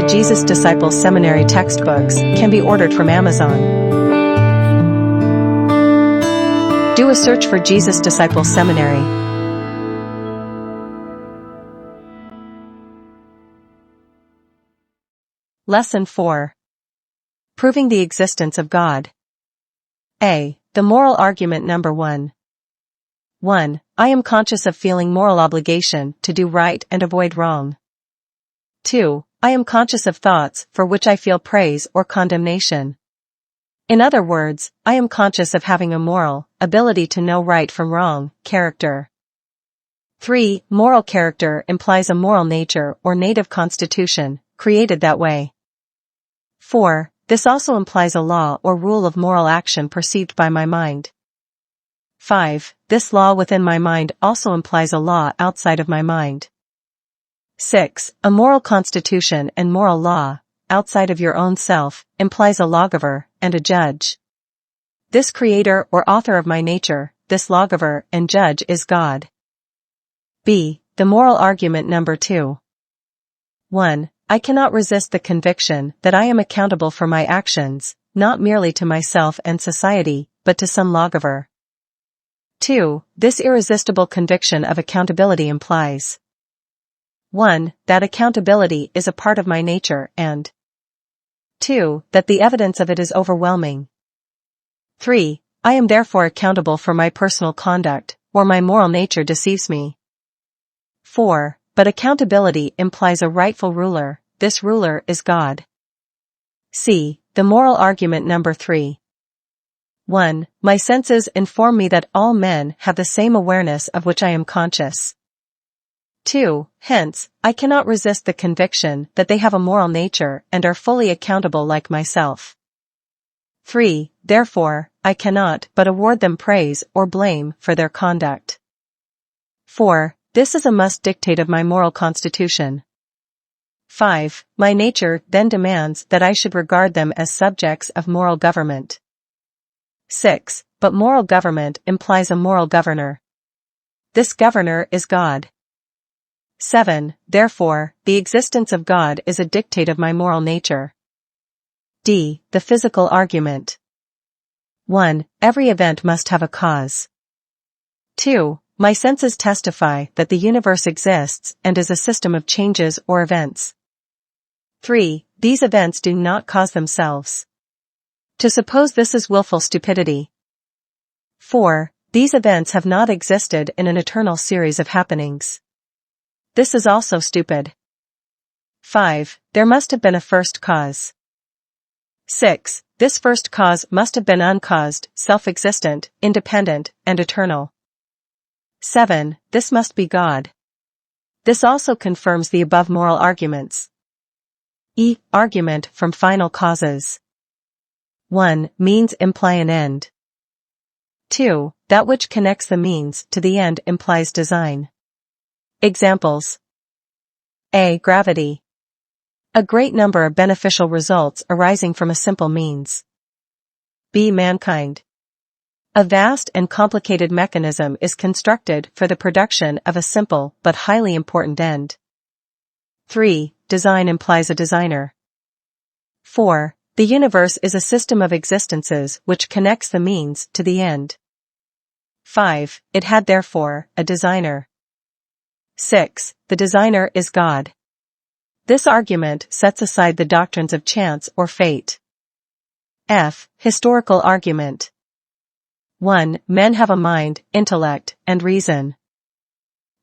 the Jesus Disciples Seminary textbooks can be ordered from Amazon. Do a search for Jesus Disciples Seminary. Lesson 4. Proving the existence of God. A. The moral argument number 1. 1. I am conscious of feeling moral obligation to do right and avoid wrong. 2. I am conscious of thoughts for which I feel praise or condemnation. In other words, I am conscious of having a moral ability to know right from wrong character. 3. Moral character implies a moral nature or native constitution, created that way. 4. This also implies a law or rule of moral action perceived by my mind. 5. This law within my mind also implies a law outside of my mind. 6. A moral constitution and moral law, outside of your own self, implies a lawgiver and a judge. This creator or author of my nature, this lawgiver and judge is God. B. The moral argument number 2. 1. I cannot resist the conviction that I am accountable for my actions, not merely to myself and society, but to some lawgiver. 2. This irresistible conviction of accountability implies 1. That accountability is a part of my nature and 2. That the evidence of it is overwhelming. 3. I am therefore accountable for my personal conduct, or my moral nature deceives me. 4. But accountability implies a rightful ruler, this ruler is God. C. The moral argument number 3. 1. My senses inform me that all men have the same awareness of which I am conscious. 2. Hence, I cannot resist the conviction that they have a moral nature and are fully accountable like myself. 3. Therefore, I cannot but award them praise or blame for their conduct. 4. This is a must dictate of my moral constitution. 5. My nature then demands that I should regard them as subjects of moral government. 6. But moral government implies a moral governor. This governor is God. 7. Therefore, the existence of God is a dictate of my moral nature. D. The physical argument. 1. Every event must have a cause. 2. My senses testify that the universe exists and is a system of changes or events. 3. These events do not cause themselves. To suppose this is willful stupidity. 4. These events have not existed in an eternal series of happenings. This is also stupid. 5. There must have been a first cause. 6. This first cause must have been uncaused, self-existent, independent, and eternal. 7. This must be God. This also confirms the above moral arguments. E. Argument from final causes. 1. Means imply an end. 2. That which connects the means to the end implies design. Examples. A. Gravity. A great number of beneficial results arising from a simple means. B. Mankind. A vast and complicated mechanism is constructed for the production of a simple but highly important end. 3. Design implies a designer. 4. The universe is a system of existences which connects the means to the end. 5. It had therefore a designer. 6. The designer is God. This argument sets aside the doctrines of chance or fate. F. Historical argument. 1. Men have a mind, intellect, and reason.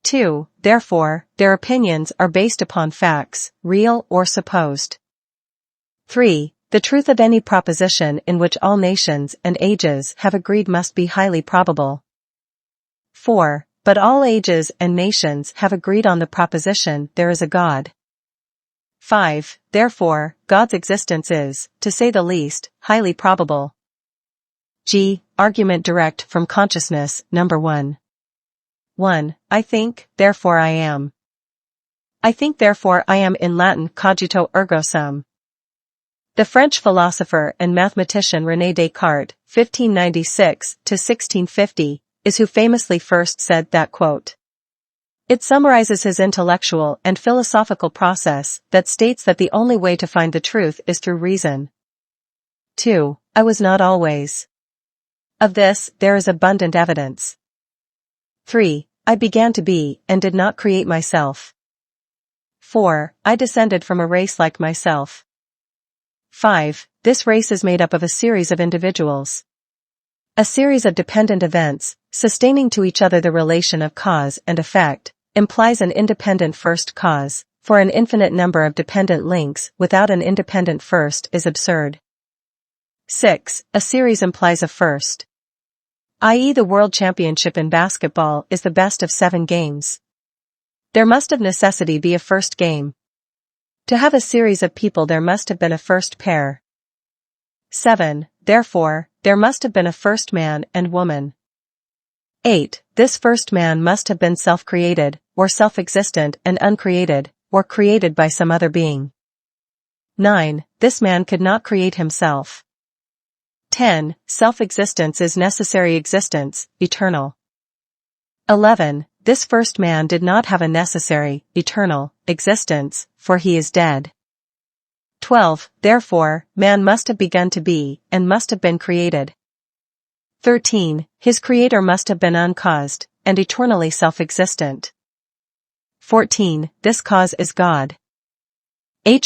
2. Therefore, their opinions are based upon facts, real or supposed. 3. The truth of any proposition in which all nations and ages have agreed must be highly probable. 4. But all ages and nations have agreed on the proposition there is a God. 5. Therefore, God's existence is, to say the least, highly probable. G. Argument direct from consciousness, number 1. 1. I think, therefore I am. I think therefore I am in Latin cogito ergo sum. The French philosopher and mathematician René Descartes, 1596 to 1650, is who famously first said that, quote, It summarizes his intellectual and philosophical process that states that the only way to find the truth is through reason. 2. I was not always. Of this, there is abundant evidence. 3. I began to be, and did not create myself. 4. I descended from a race like myself. 5. This race is made up of a series of individuals. A series of dependent events, sustaining to each other the relation of cause and effect, implies an independent first cause, for an infinite number of dependent links without an independent first is absurd. 6. A series implies a first. I.e., the World Championship in basketball is the best of 7 games. There must of necessity be a first game. To have a series of people there must have been a first pair. 7. Therefore, there must have been a first man and woman. 8. This first man must have been self-created, or self-existent and uncreated, or created by some other being. 9. This man could not create himself. 10. Self-existence is necessary existence, eternal. 11. This first man did not have a necessary, eternal, existence, for he is dead. 12. Therefore, man must have begun to be, and must have been created. 13. His creator must have been uncaused, and eternally self-existent. 14. This cause is God.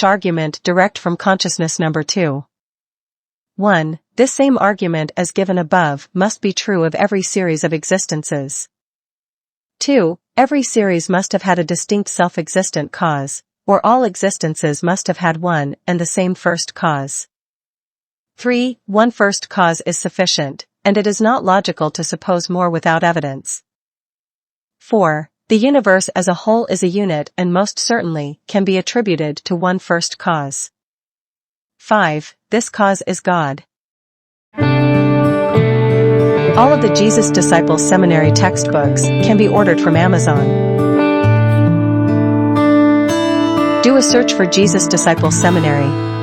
Argument direct from consciousness number 2. 1. This same argument as given above must be true of every series of existences. 2. Every series must have had a distinct self-existent cause, or all existences must have had one and the same first cause. 3. One first cause is sufficient, and it is not logical to suppose more without evidence. 4. The universe as a whole is a unit and most certainly can be attributed to one first cause. 5. This cause is God. All of the Jesus Disciples Seminary textbooks can be ordered from Amazon. Do a search for Jesus Disciples Seminary.